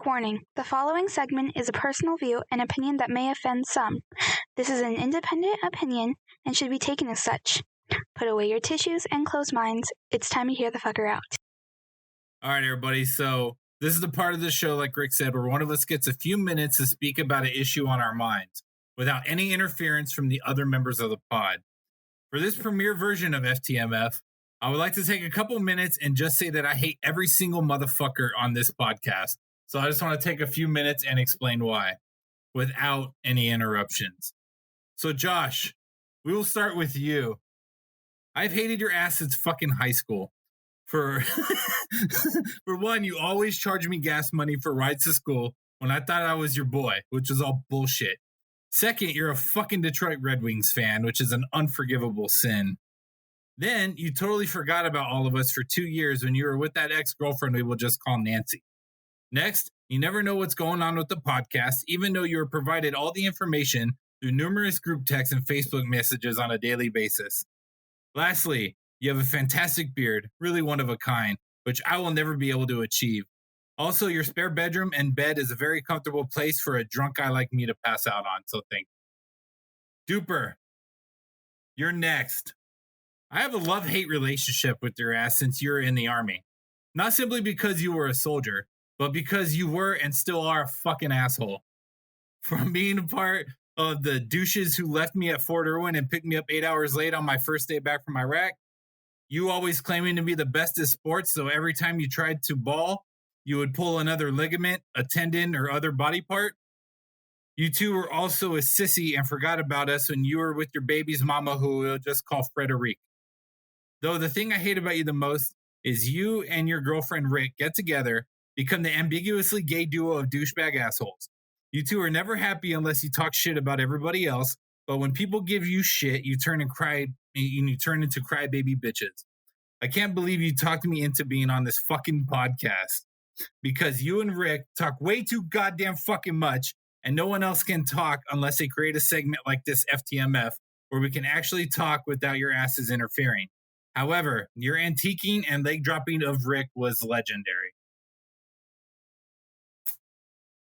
Warning. The following segment is a personal view and opinion that may offend some. This is an independent opinion and should be taken as such. Put away your tissues and closed minds. It's time to hear the fucker out. All right, everybody. So this is the part of the show, like Rick said, where one of us gets a few minutes to speak about an issue on our minds without any interference from the other members of the pod. For this premiere version of FTMF, I would like to take a couple minutes and just say that I hate every single motherfucker on this podcast. So I just want to take a few minutes and explain why, without any interruptions. So Josh, we will start with you. I've hated your ass since fucking high school. For one, you always charge me gas money for rides to school when I thought I was your boy, which is all bullshit. Second, you're a fucking Detroit Red Wings fan, which is an unforgivable sin. Then you totally forgot about all of us for 2 years when you were with that ex-girlfriend we will just call Nancy. Next, you never know what's going on with the podcast, even though you are provided all the information through numerous group texts and Facebook messages on a daily basis. Lastly, you have a fantastic beard, really one of a kind, which I will never be able to achieve. Also, your spare bedroom and bed is a very comfortable place for a drunk guy like me to pass out on, so thank you. Dupper, you're next. I have a love-hate relationship with your ass since you were in the Army. Not simply because you were a soldier, but because you were and still are a fucking asshole. From being a part of the douches who left me at Fort Irwin and picked me up 8 hours late on my first day back from Iraq, you always claiming to be the best at sports, so every time you tried to ball, you would pull another ligament, a tendon, or other body part. You two were also a sissy and forgot about us when you were with your baby's mama, who we'll just call Frederique. Though the thing I hate about you the most is you and your girlfriend Rick get together, become the ambiguously gay duo of douchebag assholes. You two are never happy unless you talk shit about everybody else, but when people give you shit, you turn into crybaby bitches. I can't believe you talked me into being on this fucking podcast because you and Rick talk way too goddamn fucking much, and no one else can talk unless they create a segment like this FTMF where we can actually talk without your asses interfering. However, your antiquing and leg dropping of Rick was legendary.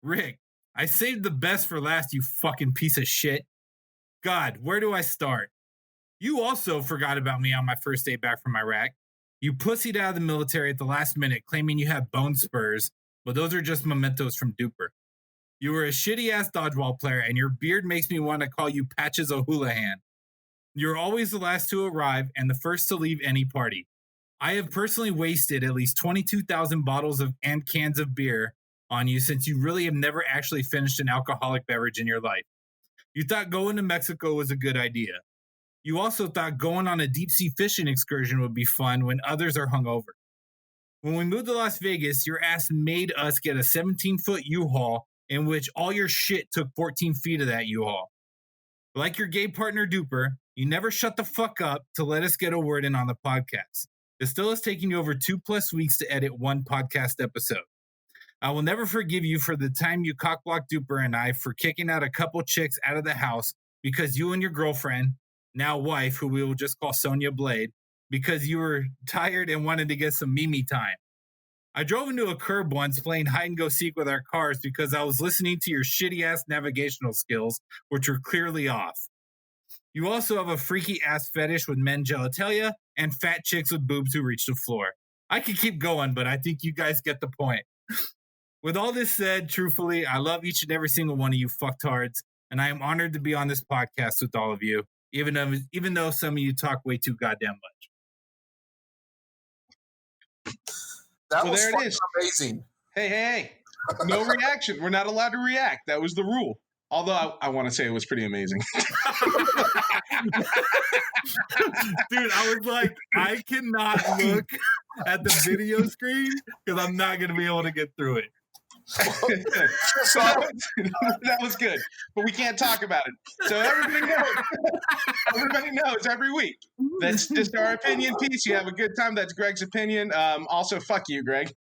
Rick, I saved the best for last, you fucking piece of shit. God, where do I start? You also forgot about me on my first day back from Iraq. You pussied out of the military at the last minute, claiming you have bone spurs, but those are just mementos from Dupper. You were a shitty-ass dodgeball player, and your beard makes me want to call you Patches O'Houlihan. You're always the last to arrive and the first to leave any party. I have personally wasted at least 22,000 bottles and cans of beer on you since you really have never actually finished an alcoholic beverage in your life. You thought going to Mexico was a good idea. You also thought going on a deep-sea fishing excursion would be fun when others are hungover. When we moved to Las Vegas, your ass made us get a 17-foot U-Haul in which all your shit took 14 feet of that U-Haul. Like your gay partner Dupper, you never shut the fuck up to let us get a word in on the podcast. It still is taking you over 2+ weeks to edit one podcast episode. I will never forgive you for the time you cockblocked Dupper and I for kicking out a couple chicks out of the house because you and your girlfriend, now wife, who we will just call Sonia Blade, because you were tired and wanted to get some Mimi time. I drove into a curb once playing hide-and-go-seek with our cars because I was listening to your shitty-ass navigational skills, which were clearly off. You also have a freaky-ass fetish with men genitalia and fat chicks with boobs who reach the floor. I could keep going, but I think you guys get the point. With all this said, truthfully, I love each and every single one of you fucktards, and I am honored to be on this podcast with all of you, even though some of you talk way too goddamn much. That was fucking amazing. Hey. No reaction. We're not allowed to react. That was the rule. Although I want to say it was pretty amazing. Dude, I was like, I cannot look at the video screen because I'm not going to be able to get through it. That was good, but we can't talk about it. So everybody knows every week. That's just our opinion piece. You have a good time. That's Greg's opinion. Also, fuck you, Greg.